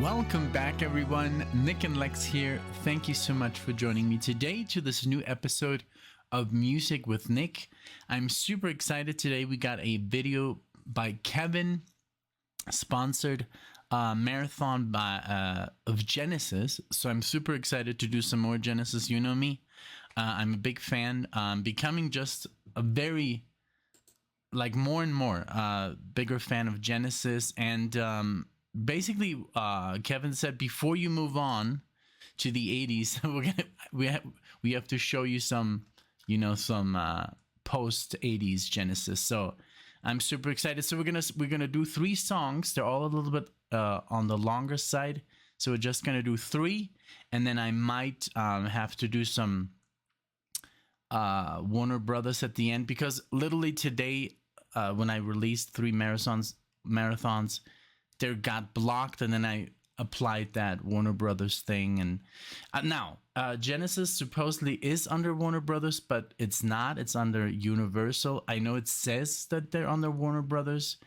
Welcome back, everyone. NicknLex here. Thank you so much for joining me today to this new episode of Music with Nick. I'm super excited today. We got a video by Kevin, sponsored marathon of Genesis. So I'm super excited to do some more Genesis. You know me. I'm a big fan. Becoming just a very, more and more bigger fan of Genesis. And basically, Kevin said, before you move on to the 80s, we have to show you some post 80s Genesis. So I'm super excited. So we're gonna do 3 songs. They're all a little bit on the longer side. So we're just gonna do 3, and then I might have to do some Warner Brothers at the end, because literally today, when I released 3 marathons, they got blocked, and then I applied that Warner Brothers thing. And now Genesis supposedly is under Warner Brothers, but it's not. It's under Universal. I know it says that they're under Warner Brothers,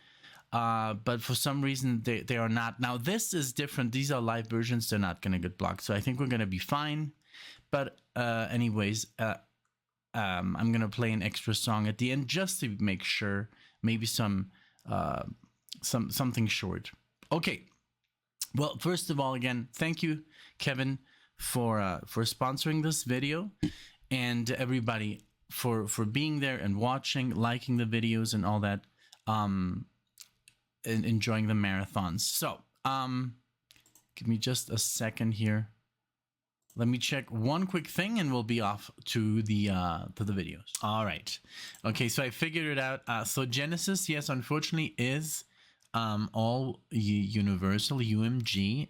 but for some reason they are not. Now this is different. These are live versions. They're not going to get blocked, so I think we're going to be fine. But anyways, I'm going to play an extra song at the end just to make sure. Maybe something short. Okay. Well, first of all, again, thank you, Kevin, for sponsoring this video, and everybody for being there and watching, liking the videos and all that, and enjoying the marathons. So, give me just a second here. Let me check one quick thing, and we'll be off to the videos. All right. Okay, so I figured it out. So Genesis, yes, unfortunately, is all Universal, UMG,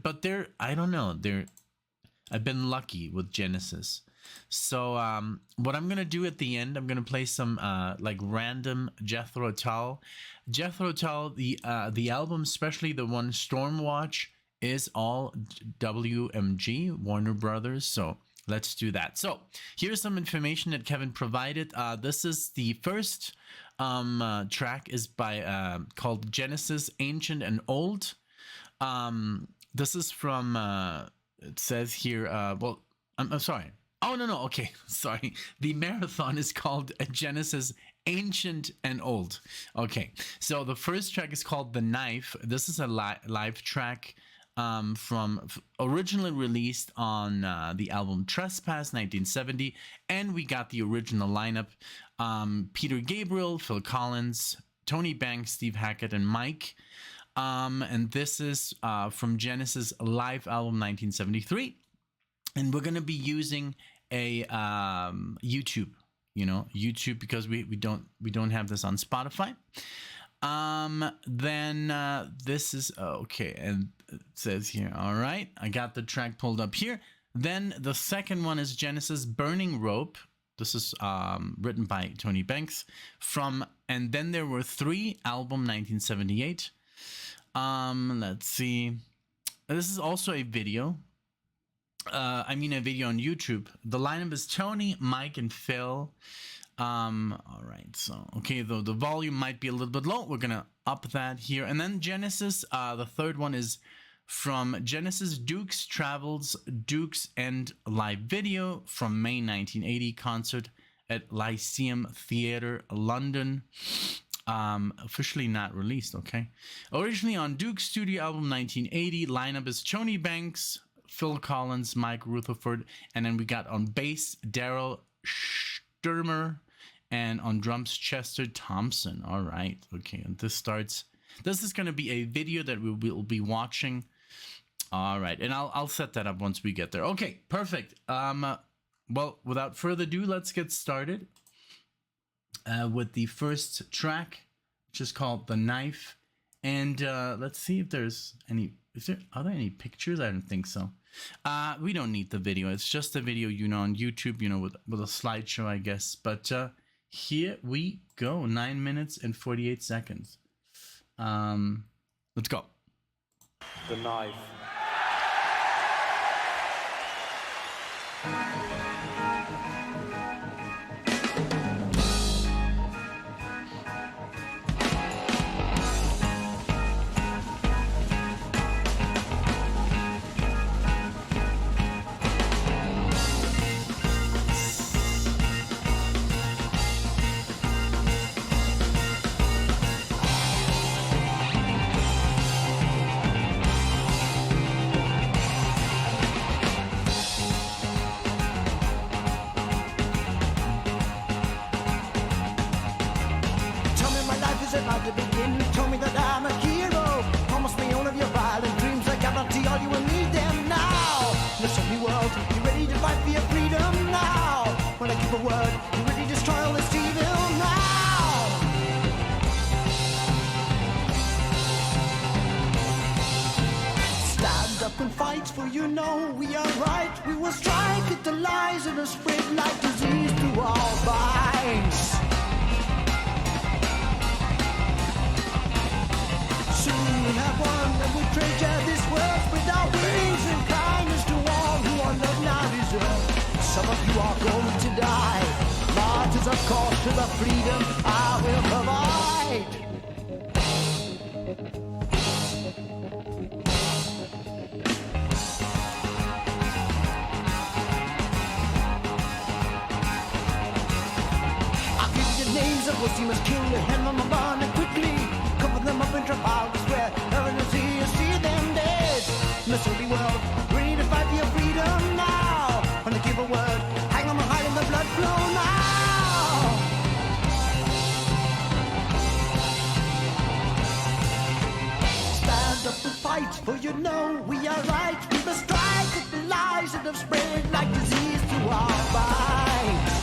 but I don't know, I've been lucky with Genesis. So what I'm gonna do at the end, I'm gonna play some random Jethro Tull. Jethro Tull, the album, especially the one Stormwatch, is all WMG, Warner Brothers. So let's do that. So here's some information that Kevin provided. This is the first track is by called Genesis, Ancient and Old. This is from it says here, well, I'm sorry. Oh, no. Okay. Sorry. The marathon is called Genesis, Ancient and Old. Okay. So the first track is called The Knife. This is a live track from originally released on the album Trespass 1970, and we got the original lineup: Peter Gabriel, Phil Collins, Tony Banks, Steve Hackett, and Mike. And this is from Genesis live album 1973, and we're gonna be using a YouTube, because we don't have this on Spotify. Then this is okay, and it says here, all right, I got the track pulled up here. Then the second one is Genesis, Burning Rope. This is written by Tony Banks and then there were 3, album 1978. Let's see, this is also a video. A video on YouTube. The lineup is Tony, Mike, and Phil. All right, so okay, though the volume might be a little bit low, we're gonna up that here. And then Genesis, the third one is from Genesis, Dukes Travels, Dukes End live video from May 1980 concert at Lyceum Theatre, London. Officially not released. Okay, originally on Duke's studio album 1980. Lineup is Tony Banks, Phil Collins, Mike Rutherford, and then we got on bass Daryl Sturmer, and on drums Chester Thompson. All right, okay, and this is going to be a video that we will be watching. All right, and I'll set that up once we get there. Okay, perfect. Well, without further ado, let's get started with the first track, which is called The Knife. And let's see if there's any. Are there any pictures? I don't think so. We don't need the video. It's just a video, on YouTube, with a slideshow, I guess. But here we go. 9 minutes and 48 seconds. Let's go. The Knife. rise at night to begin. Told me that I'm a hero. Promise me all of your violent dreams. I guarantee all you will need them now. Listen me world, you ready to fight for your freedom now? When I give a word, you ready to destroy all this evil now? Stand up and fight, for you know we are right. We will strike at the lies that are spread like disease through our minds. Soon we have won and we treasure this world with our wings and kindness to all who our love now deserve. Some of you are going to die, martyrs of course to the freedom I will provide. I'll give you the names of what you must kill, your hand on the bond and quickly cover them up in trafalgar's square. Evidence you see them dead. Misery world, ready to fight for your freedom now. When they give a word, hang on high in the blood flow now. Stand up and fight, for you know we are right. We must strike at the lies that have spread like disease through our minds.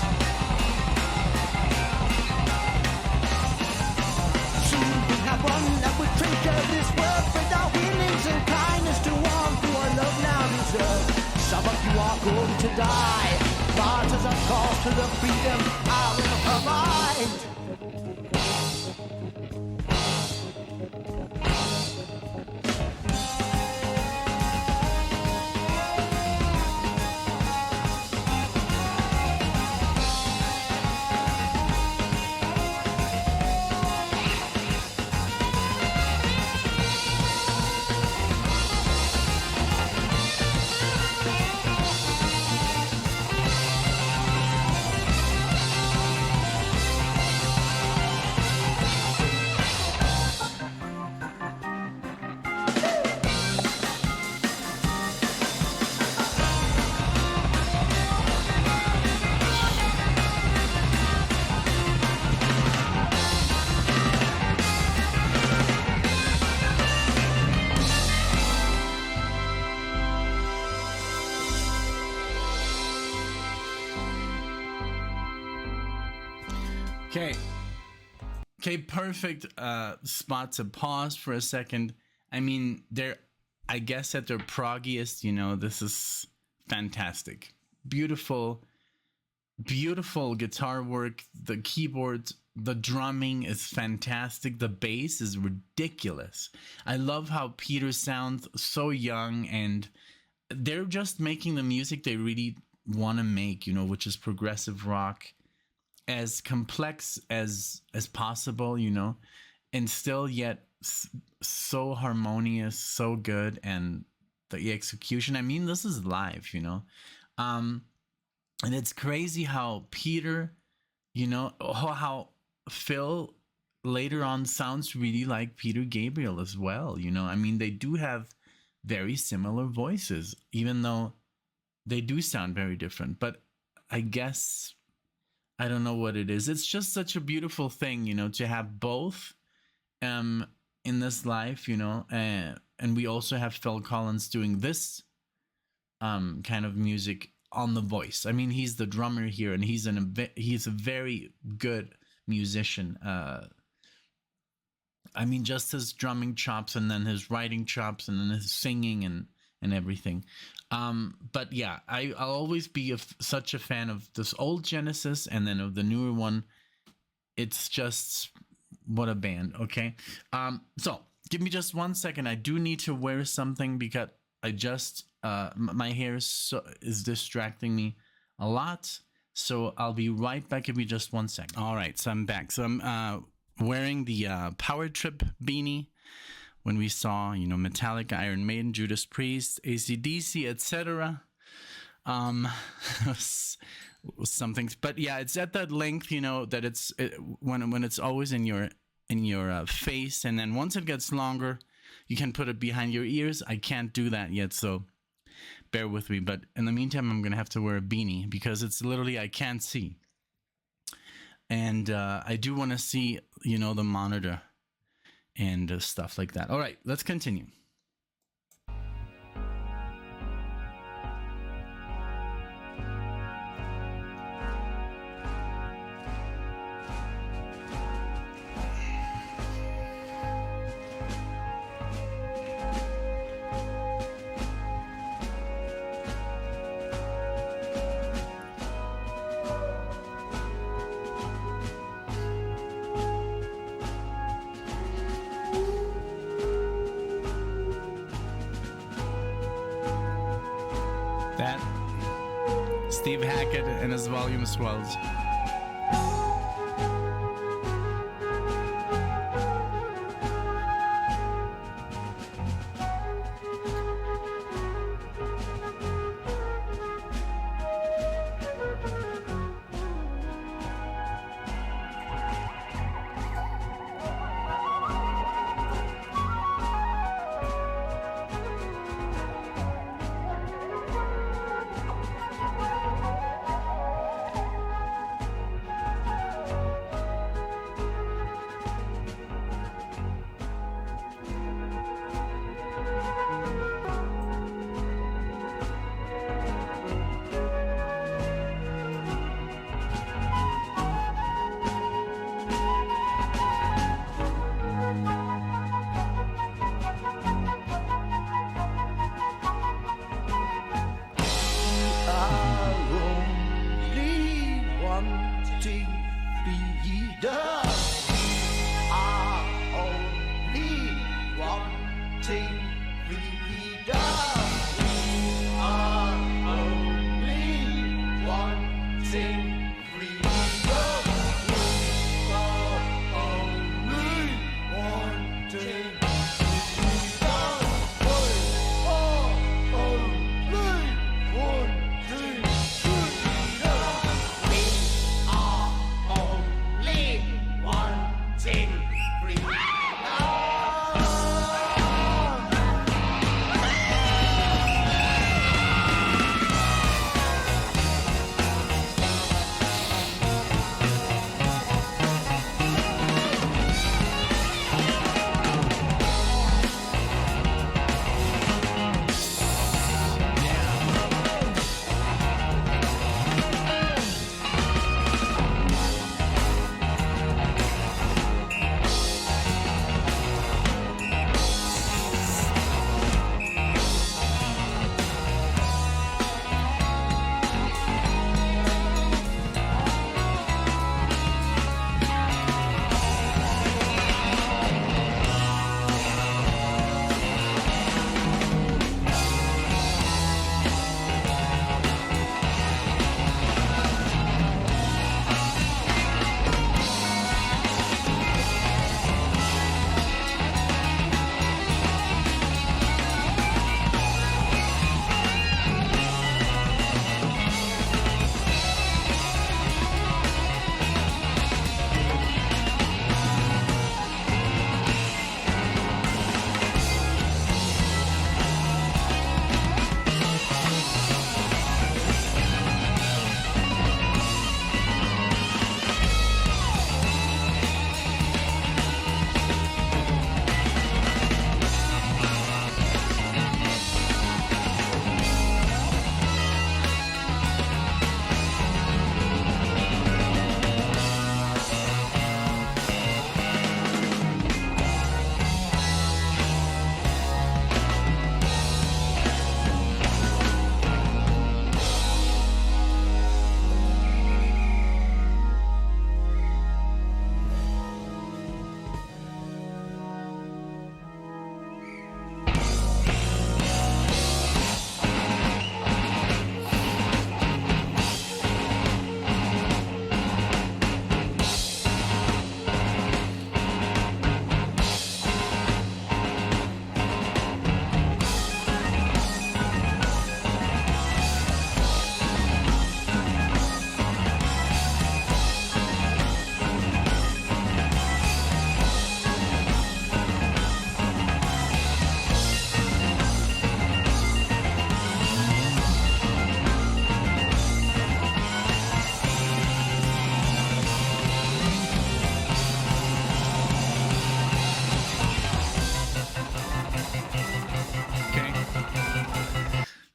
Soon we have won and we treasure this world with our healings and kindness to all who our love now deserve. Some of you are going to die, martyrs of cause to the freedom I will provide. Okay, perfect spot to pause for a second. I mean, I guess at their proggiest, this is fantastic. Beautiful guitar work. The keyboards, the drumming is fantastic. The bass is ridiculous. I love how Peter sounds so young, and they're just making the music they really want to make, which is progressive rock. As complex as possible, and still yet so harmonious, so good, and the execution. I mean, this is live, and it's crazy how Peter, how Phil later on sounds really like Peter Gabriel as well. I mean, they do have very similar voices, even though they do sound very different. But I guess, I don't know what it is. It's just such a beautiful thing, to have both in this life, and we also have Phil Collins doing this kind of music on the voice. I mean, he's the drummer here, and he's a very good musician. I mean, just his drumming chops, and then his writing chops, and then his singing and everything. But yeah, I'll always be such a fan of this old Genesis, and then of the newer one. It's just, what a band. Okay. So give me just 1 second. I do need to wear something because I just, my hair is distracting me a lot. So I'll be right back. Give me just 1 second. All right. So I'm back. So I'm, wearing the, Power Trip beanie. When we saw, Metallica, Iron Maiden, Judas Priest, AC/DC, etc. Some things, but yeah, it's at that length, that when it's always in your face, and then once it gets longer, you can put it behind your ears. I can't do that yet, so bear with me. But in the meantime, I'm gonna have to wear a beanie because it's literally I can't see. And I do want to see, the monitor and stuff like that. All right, let's continue. That Steve Hackett and his volume swells.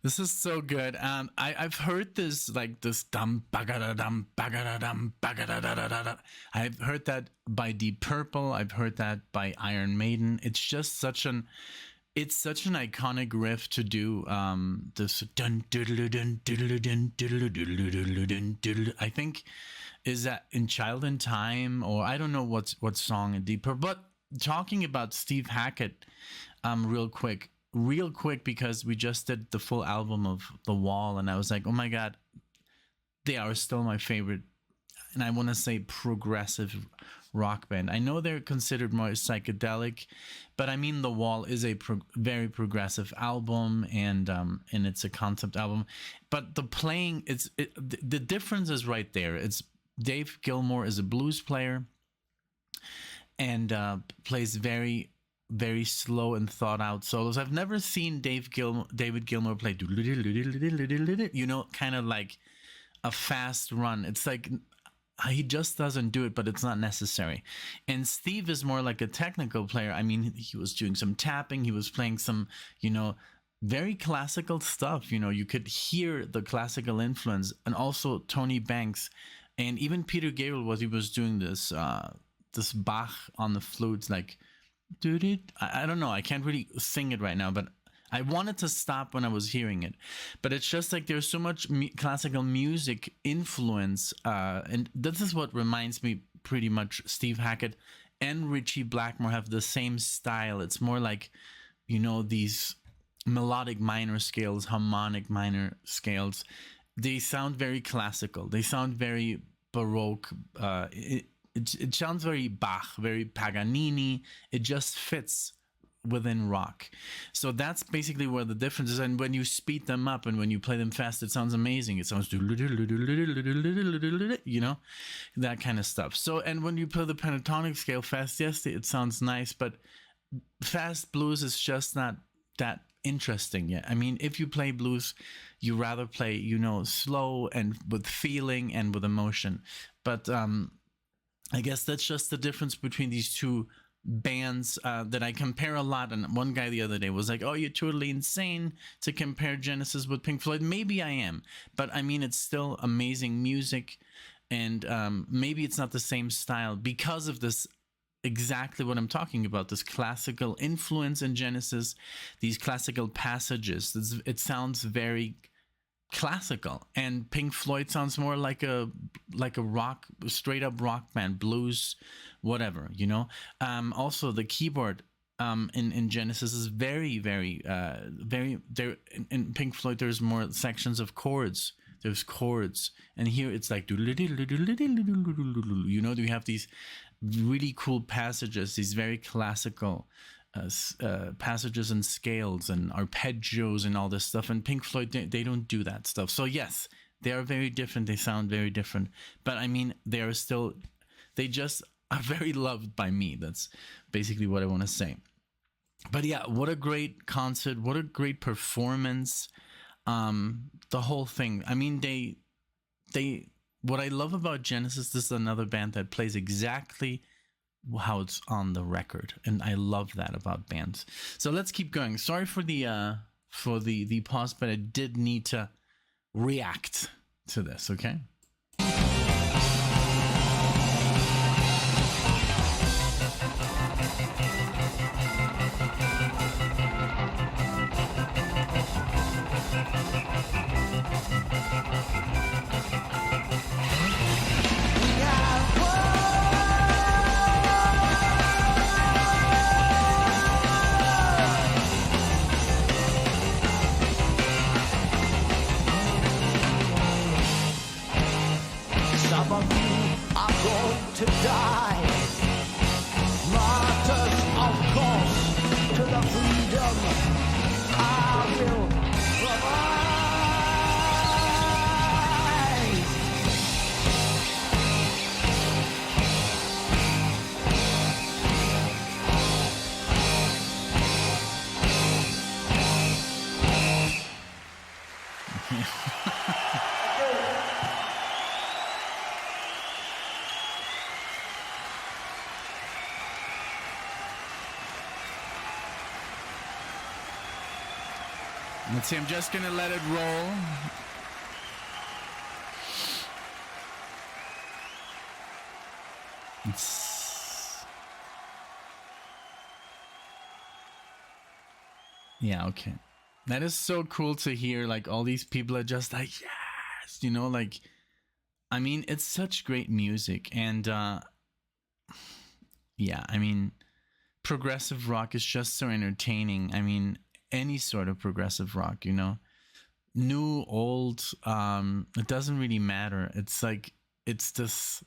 This is so good. I've heard this like this dum bagada dum bagada dum bagada da da da da. I've heard that by Deep Purple. I've heard that by Iron Maiden. It's just it's such an iconic riff to do. This dun diddle dun diddle dun diddle diddle dun diddle. I think is that in Child in Time, or I don't know what song in Deep Purple. But talking about Steve Hackett, real quick, because we just did the full album of The Wall, and I was like, oh my god, they are still my favorite, and I want to say progressive rock band. I know they're considered more psychedelic, but I mean The Wall is a very progressive album, and it's a concept album. But the playing, the difference is right there. It's Dave Gilmour is a blues player, and plays very, very slow and thought out solos. I've never seen David Gilmour play, kind of like a fast run. It's like he just doesn't do it, but it's not necessary. And Steve is more like a technical player. I mean, he was doing some tapping, he was playing some, very classical stuff. You could hear the classical influence, and also Tony Banks, and even Peter Gabriel, he was doing this Bach on the flutes, like. I don't know. I can't really sing it right now, but I wanted to stop when I was hearing it. But it's just like there's so much classical music influence, and this is what reminds me pretty much. Steve Hackett and Ritchie Blackmore have the same style. It's more like, these melodic minor scales, harmonic minor scales. They sound very classical. They sound very Baroque. It sounds very Bach, very Paganini. It just fits within rock. So that's basically where the difference is. And when you speed them up and when you play them fast, it sounds amazing. It sounds, that kind of stuff. So, and when you play the pentatonic scale fast, yes, it sounds nice, but fast blues is just not that interesting yet. I mean, if you play blues, you rather play, slow and with feeling and with emotion. But, I guess that's just the difference between these two bands that I compare a lot. And one guy the other day was like, oh, you're totally insane to compare Genesis with Pink Floyd. Maybe I am, but I mean, it's still amazing music. And maybe it's not the same style because of this, exactly what I'm talking about, this classical influence in Genesis, these classical passages. It sounds very classical, and Pink Floyd sounds more like a rock, straight up rock band, blues, whatever. Also the keyboard in Genesis is very, very very there. In Pink Floyd there's more sections of chords. There's chords, and here it's like you have these really cool passages, these very classical passages and scales and arpeggios and all this stuff. And Pink Floyd, they don't do that stuff. So yes, they are very different. They sound very different. But I mean, they just are very loved by me. That's basically what I want to say. But yeah, what a great concert. What a great performance. The whole thing. I mean, what I love about Genesis, this is another band that plays exactly how it's on the record, and I love that about bands. So let's keep going. Sorry for the pause, but I did need to react to this. Okay. Some of you are going to die. Martyrs, of course, to the freedom I will provide. Let's see, I'm just gonna let it roll. Yeah, okay. That is so cool to hear. Like, all these people are just like, yes, you know, like, I mean, it's such great music. And yeah, I mean, progressive rock is just so entertaining. I mean, any sort of progressive rock, you know, new, old, it doesn't really matter. It's like, it's this,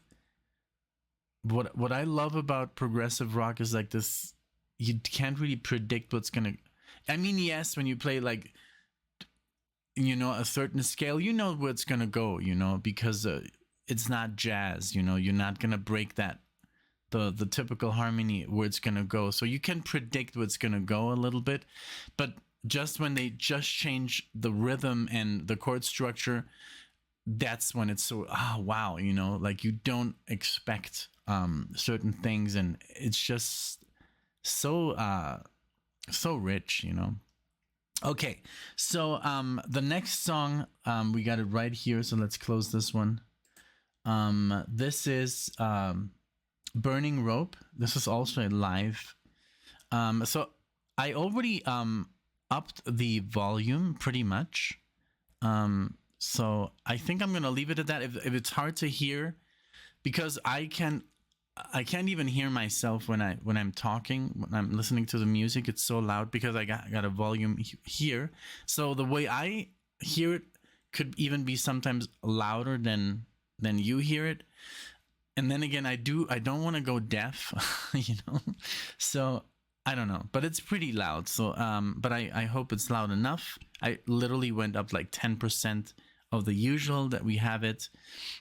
what I love about progressive rock is like this, you can't really predict what's gonna, I mean, yes, when you play like, you know, a certain scale, you know where it's gonna go, you know, because it's not jazz, you know, you're not gonna break that, the typical harmony where it's gonna go. So you can predict where it's gonna go a little bit, but just when they just change the rhythm and the chord structure, that's when it's so, oh wow, you know, like you don't expect certain things, and it's just so so rich, you know. Okay, so the next song, we got it right here, so let's close this one. This is Burning Rope. This is also a live. So I already upped the volume pretty much. So I think I'm gonna leave it at that. If it's hard to hear, because I can't even hear myself when I'm talking, when I'm listening to the music. It's so loud because I got a volume here. So the way I hear it could even be sometimes louder than you hear it. And then again, I don't want to go deaf, you know. So I don't know, but it's pretty loud. So but I hope it's loud enough. I literally went up like 10% of the usual that we have it.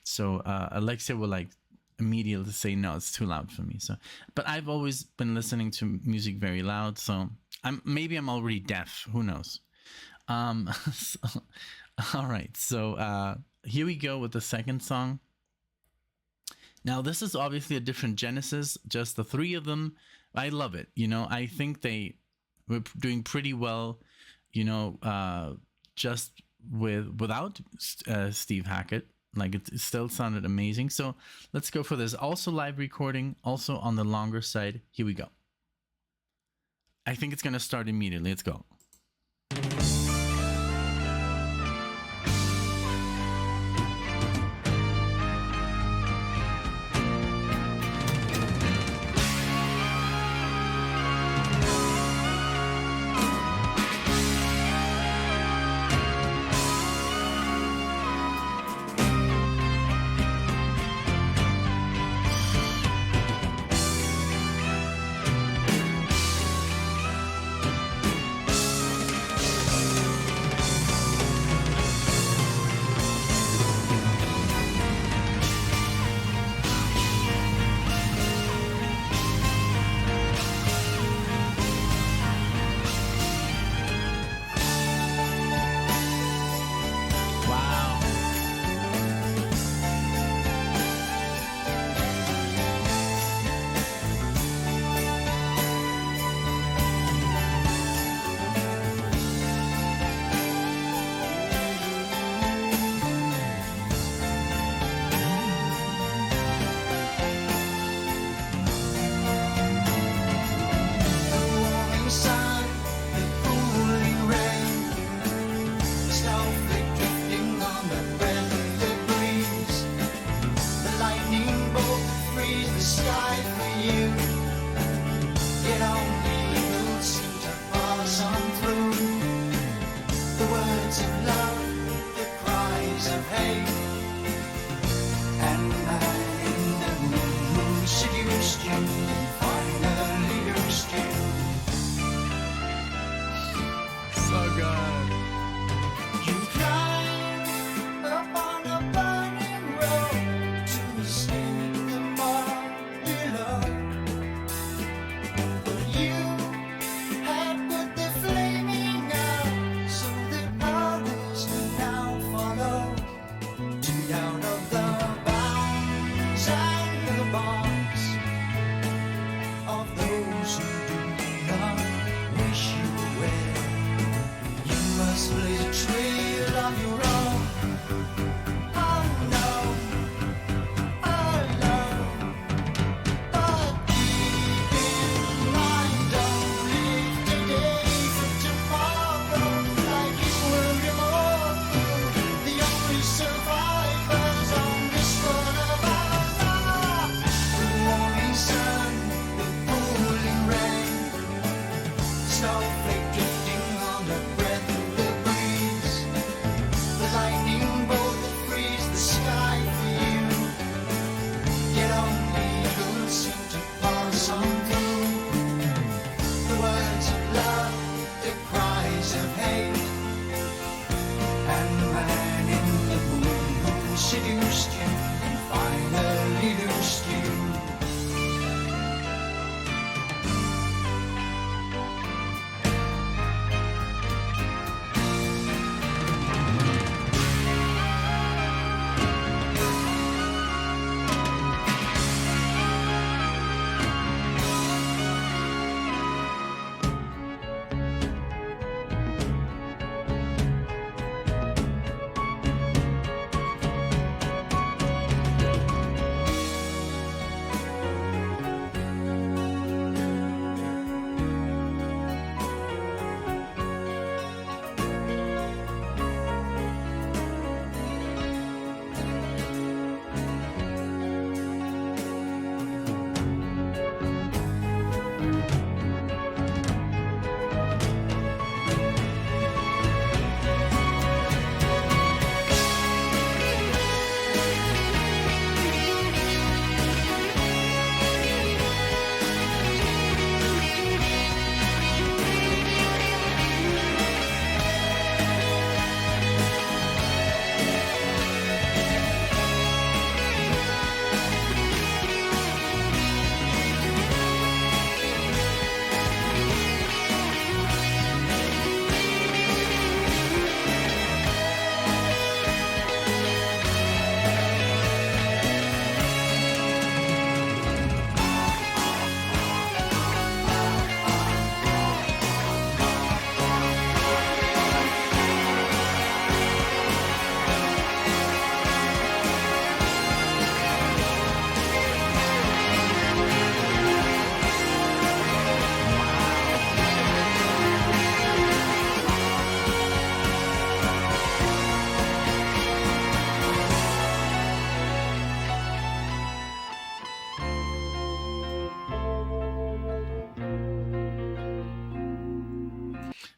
So Alexia will like immediately say no, it's too loud for me. So, but I've always been listening to music very loud, so maybe I'm already deaf, who knows. So, all right, so here we go with the second song. Now this is obviously a different Genesis, just the three of them. I love it, you know. I think they were doing pretty well, you know, just without Steve Hackett. Like, it still sounded amazing. So let's go for this. Also live recording, also on the longer side. Here we go. I think it's going to start immediately. Let's go.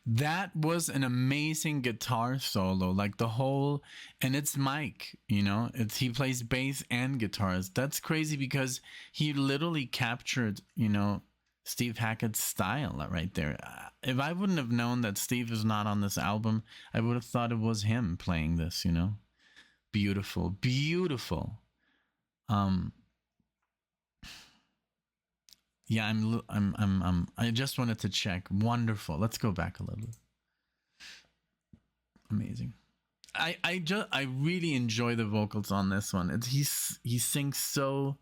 That was an amazing guitar solo, like the whole, and it's Mike, you know, it's he plays bass and guitars. That's crazy because he literally captured, you know, Steve Hackett's style right there. If I wouldn't have known that Steve is not on this album, I would have thought it was him playing this, you know. Beautiful, beautiful. Yeah, I just wanted to check. Wonderful. Let's go back a little. Amazing. I really enjoy the vocals on this one. He sings so.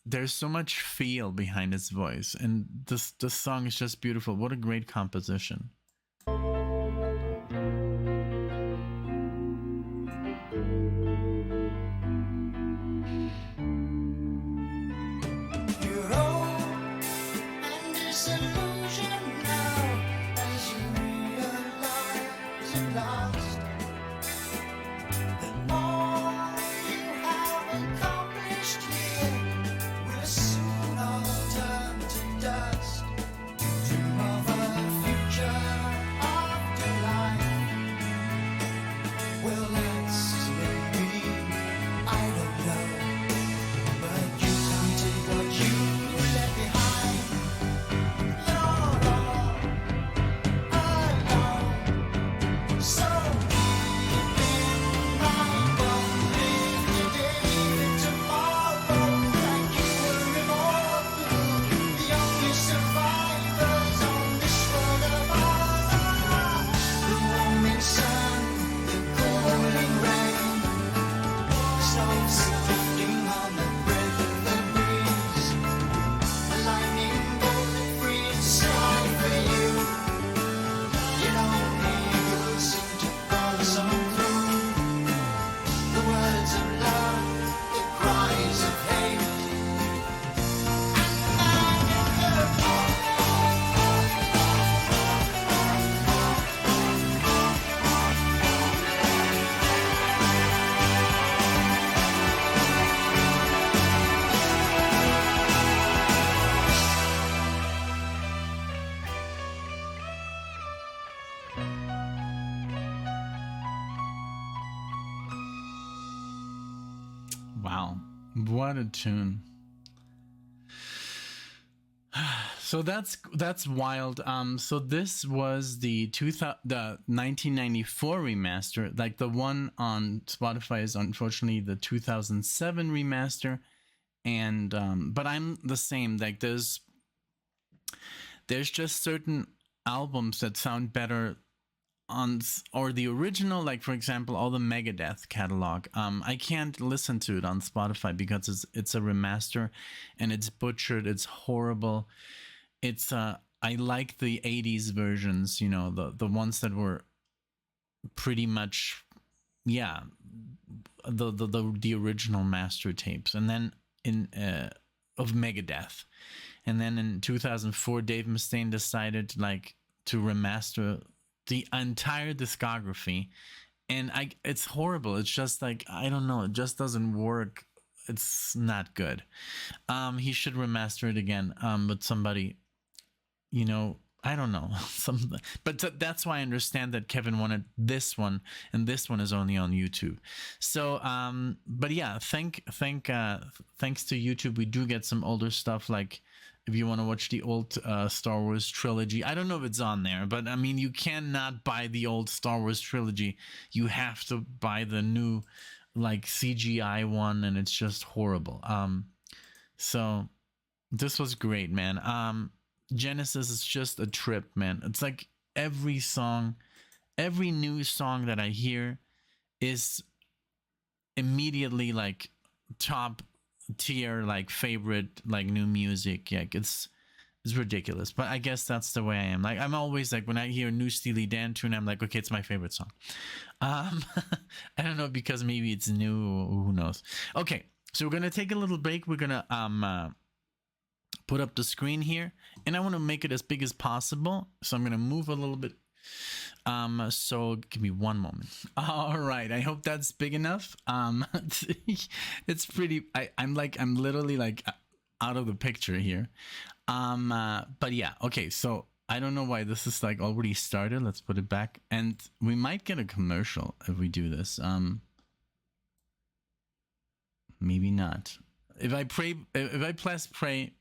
There's so much feel behind his voice, and this song is just beautiful. What a great composition. Wow, what a tune. So that's wild. So this was the 1994 remaster. Like the one on Spotify is unfortunately the 2007 remaster. And but I'm the same. Like there's just certain albums that sound better on or the original, like for example all the Megadeth catalog. I can't listen to it on Spotify because it's a remaster and it's butchered, it's horrible. It's I like the 80s versions, you know, the ones that were pretty much, yeah, the original master tapes. And then in of Megadeth, and then in 2004 Dave Mustaine decided like to remaster the entire discography, and it's horrible. It's just like, I don't know, it just doesn't work. It's not good. He should remaster it again, but somebody, you know, I don't know, but that's why I understand that Kevin wanted this one, and this one is only on YouTube. So but yeah, thanks to YouTube we do get some older stuff. Like if you want to watch the old Star Wars trilogy, I don't know if it's on there, but I mean, you cannot buy the old Star Wars trilogy. You have to buy the new, like, CGI one, and it's just horrible. So this was great, man. Genesis is just a trip, man. It's like every new song that I hear is immediately like top tier, like favorite, like new music. Yeah, it's ridiculous, but I guess that's the way I am. Like I'm always like, when I hear a new Steely Dan tune, I'm like, okay, it's my favorite song. I don't know, because maybe it's new, who knows. Okay, so we're gonna take a little break. We're gonna put up the screen here, and I want to make it as big as possible, so I'm gonna move a little bit. So give me one moment. All right, I hope that's big enough. It's pretty, I'm literally like out of the picture here. But yeah, okay, so I don't know why this is like already started. Let's put it back, and we might get a commercial if we do this. Maybe not. If I press play,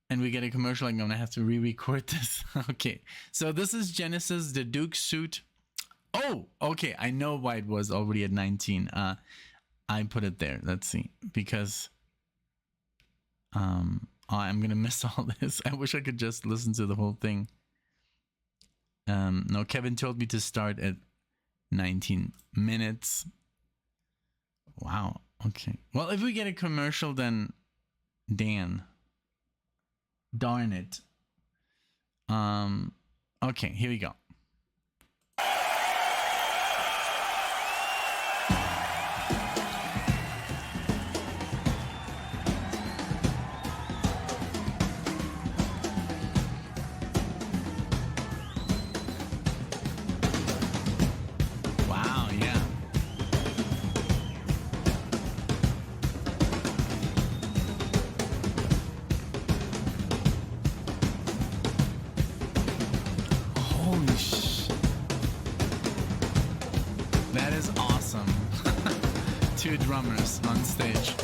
and we get a commercial, I'm gonna have to re-record this. Okay, so this is Genesis, the Duke suit. Oh, okay, I know why it was already at 19. I put it there. Let's see, because I'm gonna miss all this. I wish I could just listen to the whole thing. No, Kevin told me to start at 19 minutes. Wow. Okay. Well, if we get a commercial, then darn it. Okay, here we go. Wow, yeah. Holy sh! That is awesome. Two drummers on stage.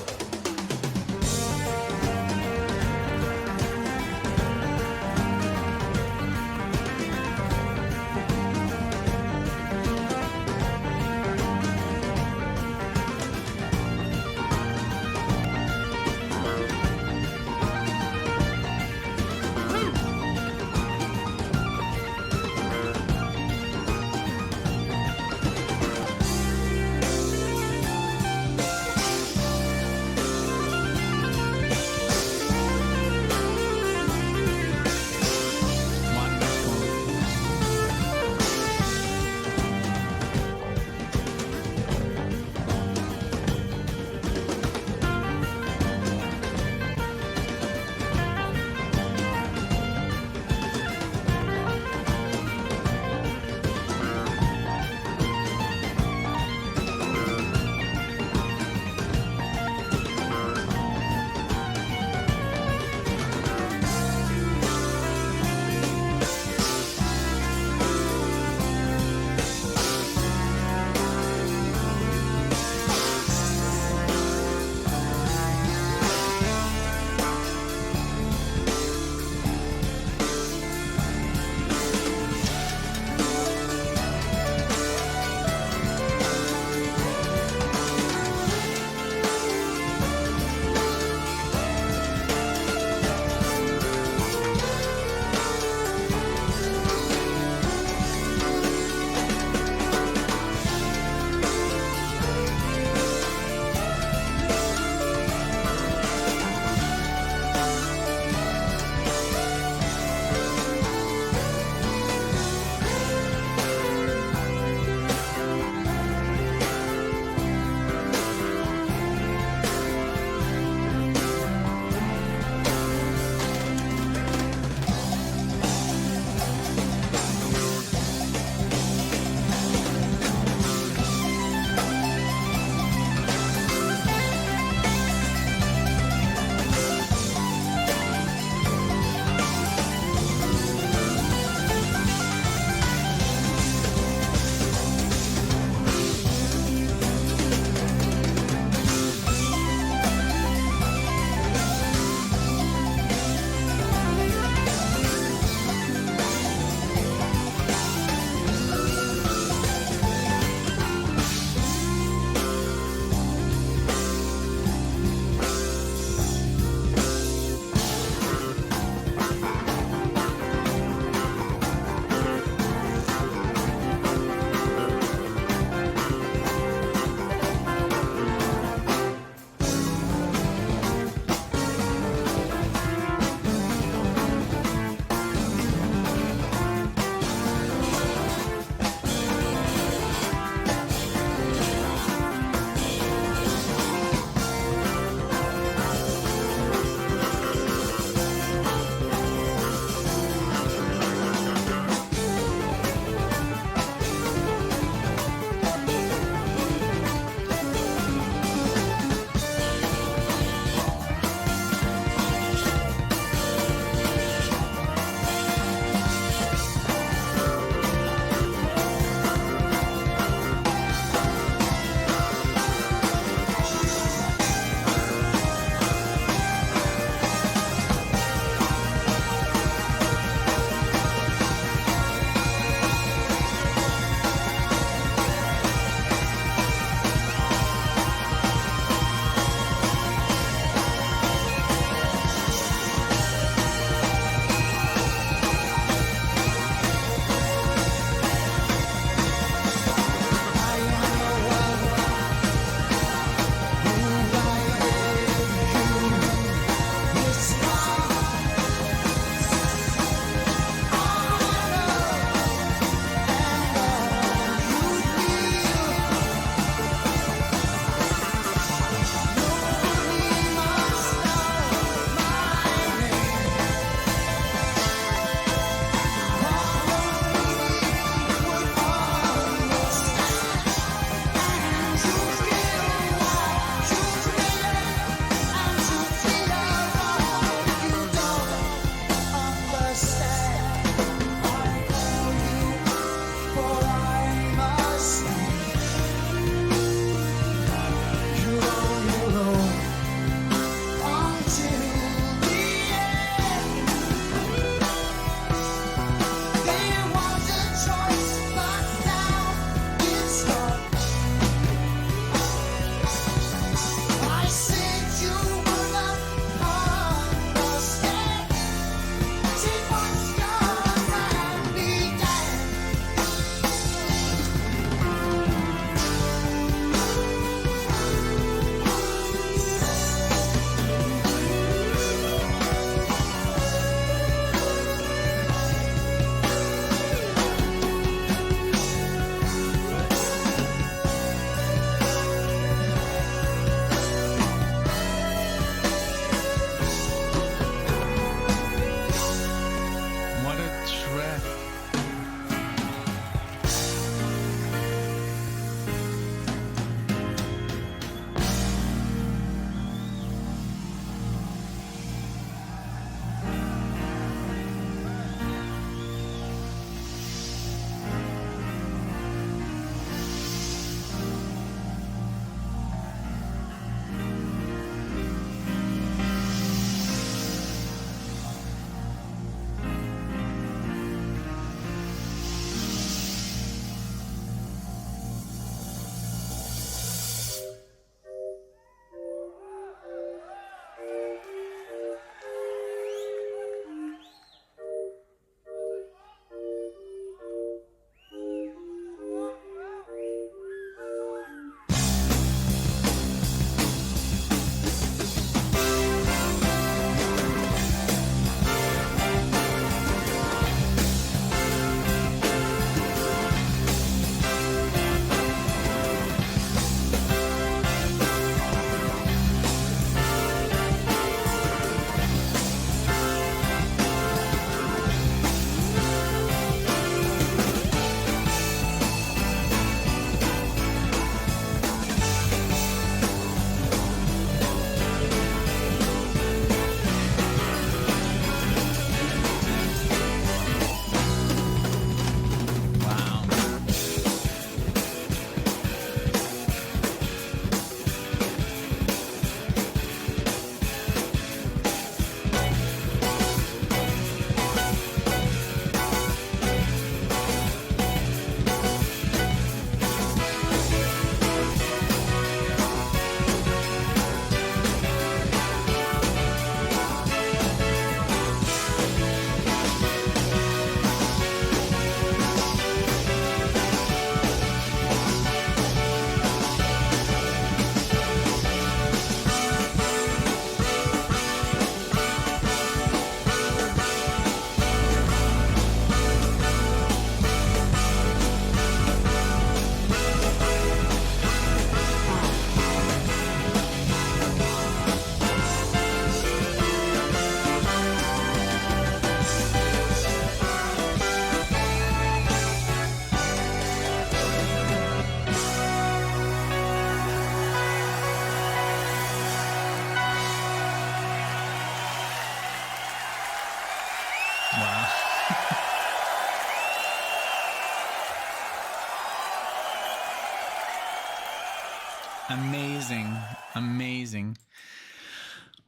amazing. Amazing.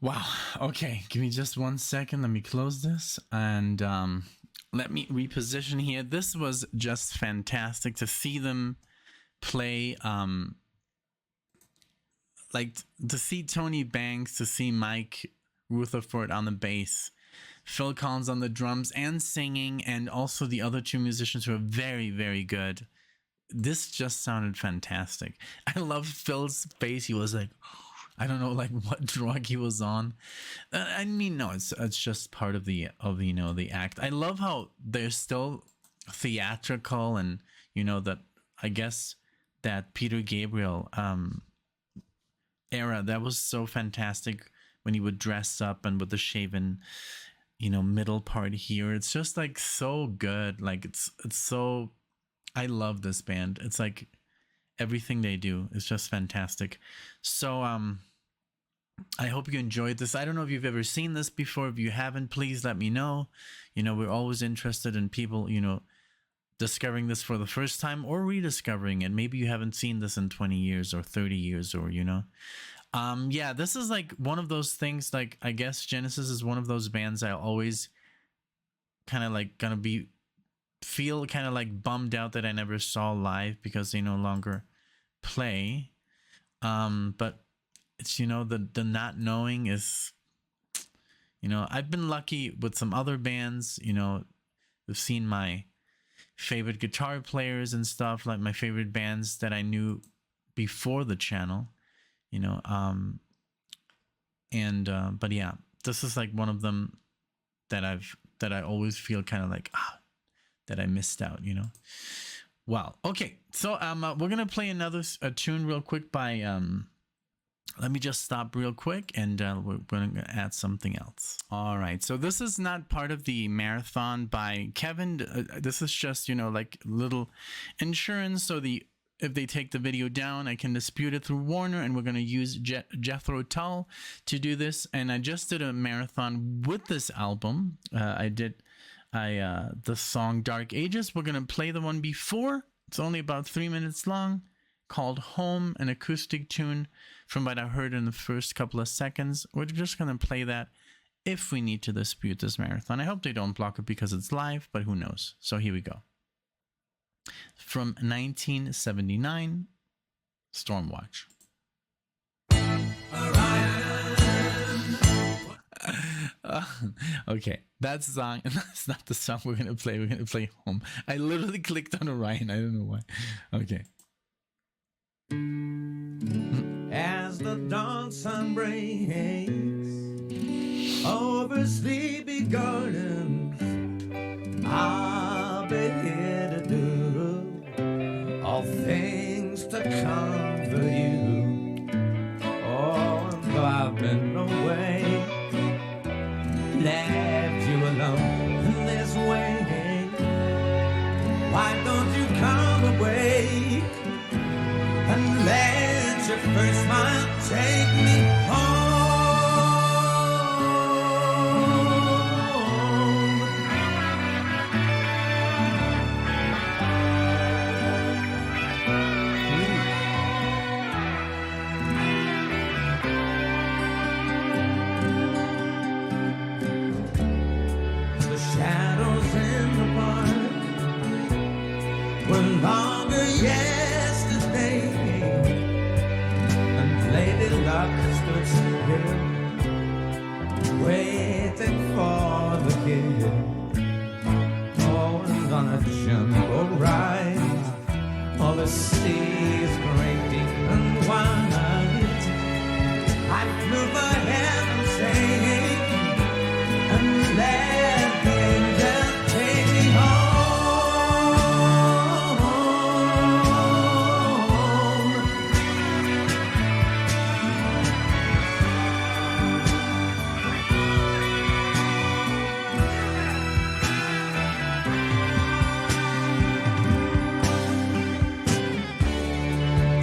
Wow. Okay, give me just 1 second. Let me close this and let me reposition here. This was just fantastic to see them play. Like to see Tony Banks, to see Mike Rutherford on the bass, Phil Collins on the drums and singing, and also the other two musicians who are very, very good. This just sounded fantastic. I love Phil's face. He was like, I don't know, like what drug he was on. I mean, no, it's just part of the the act. I love how they're still theatrical, and that I guess that Peter Gabriel era, that was so fantastic when he would dress up and with the shaven middle part here. It's just like so good. Like it's so, I love this band. It's like everything they do is just fantastic. So I hope you enjoyed this. I don't know if you've ever seen this before. If you haven't, please let me know. We're always interested in people discovering this for the first time or rediscovering it. Maybe you haven't seen this in 20 years or 30 years or yeah, this is like one of those things. Like, I guess Genesis is one of those bands I always kind of like feel kind of like bummed out that I never saw live because they no longer play. But it's the not knowing is, I've been lucky with some other bands. I've seen my favorite guitar players and stuff, like my favorite bands that I knew before the channel, but yeah, this is like one of them that I always feel kind of like that I missed out. Wow. Okay, so we're gonna play another tune real quick by let me just stop real quick, and we're going to add something else. All right, so this is not part of the marathon by Kevin. This is just, like little insurance. So if they take the video down, I can dispute it through Warner, and we're going to use Jethro Tull to do this. And I just did a marathon with this album. The song Dark Ages. We're going to play the one before. It's only about 3 minutes long, called Home, an acoustic tune from what I heard in the first couple of seconds. We're just going to play that if we need to dispute this marathon. I hope they don't block it because it's live, but who knows. So here we go. From 1979, Stormwatch. Okay, that song, that's not the song we're going to play. We're going to play Home. I literally clicked on Orion. I don't know why. Okay. As the dawn sun breaks over sleepy gardens, I'll be here to do all things to comfort you. Oh, and though I've been away, left you alone in this way, why don't you come away and let your first smile take me home? The shadows in the park were longer yesterday, and Lady Luck stood still, waiting for the kid. Oh, and on a jumbo ride, all the seas great deep and wide, I flew for heaven's sake and let the angel take me home.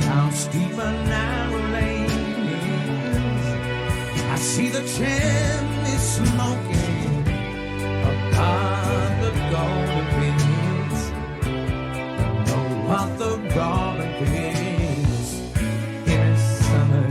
Down steep and narrow lanes, I see the chimney smoking upon the golden fields. Know what the robin feels in his summer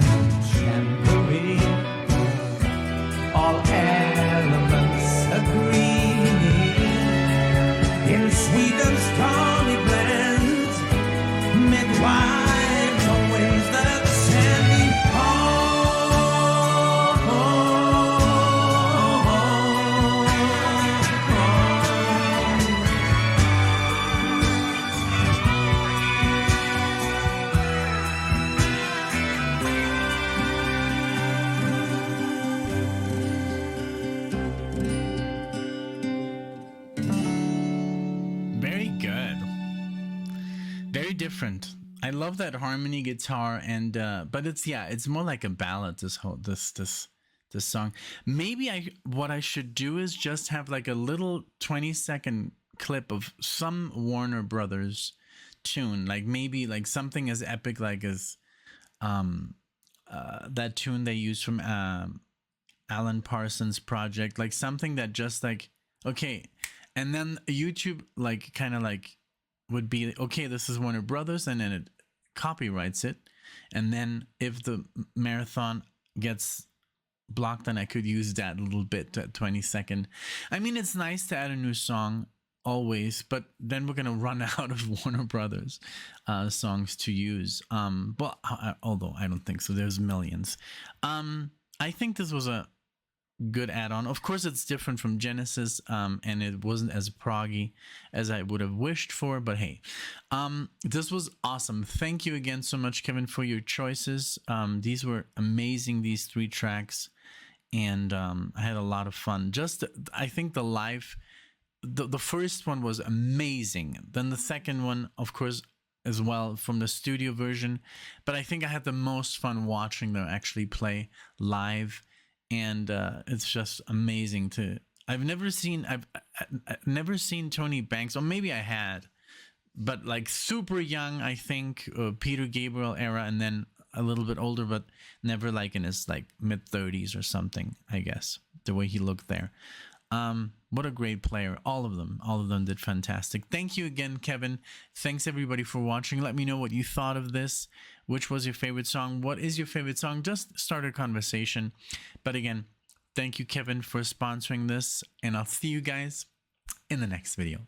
different. I love that harmony guitar, and but it's more like a ballad. This song. Maybe what I should do is just have like a little 20-second clip of some Warner Brothers tune, like maybe like something as epic like as that tune they used from Alan Parsons Project, like something that just like, okay, and then YouTube like kind of like would be, okay, this is Warner Brothers, and then it copyrights it, and then if the marathon gets blocked, then I could use that little bit, that 20-second. I mean, it's nice to add a new song always, but then we're gonna run out of Warner Brothers songs to use. Well, although I don't think so. There's millions. I think this was a good add-on. Of course, it's different from Genesis, and it wasn't as proggy as I would have wished for, but hey, this was awesome. Thank you again so much, Kevin, for your choices. These were amazing, these 3 tracks, and I had a lot of fun. Just, I think the live, the first one was amazing. Then the second one, of course, as well, from the studio version, but I think I had the most fun watching them actually play live. And it's just amazing to. I've never seen Tony Banks, or maybe I had, but like super young, I think, Peter Gabriel era, and then a little bit older, but never like in his like mid-30s or something. I guess the way he looked there. What a great player. All of them did fantastic. Thank you again, Kevin. Thanks everybody for watching. Let me know what you thought of this. Which was your favorite song? What is your favorite song? Just start a conversation. But again, thank you, Kevin, for sponsoring this, and I'll see you guys in the next video.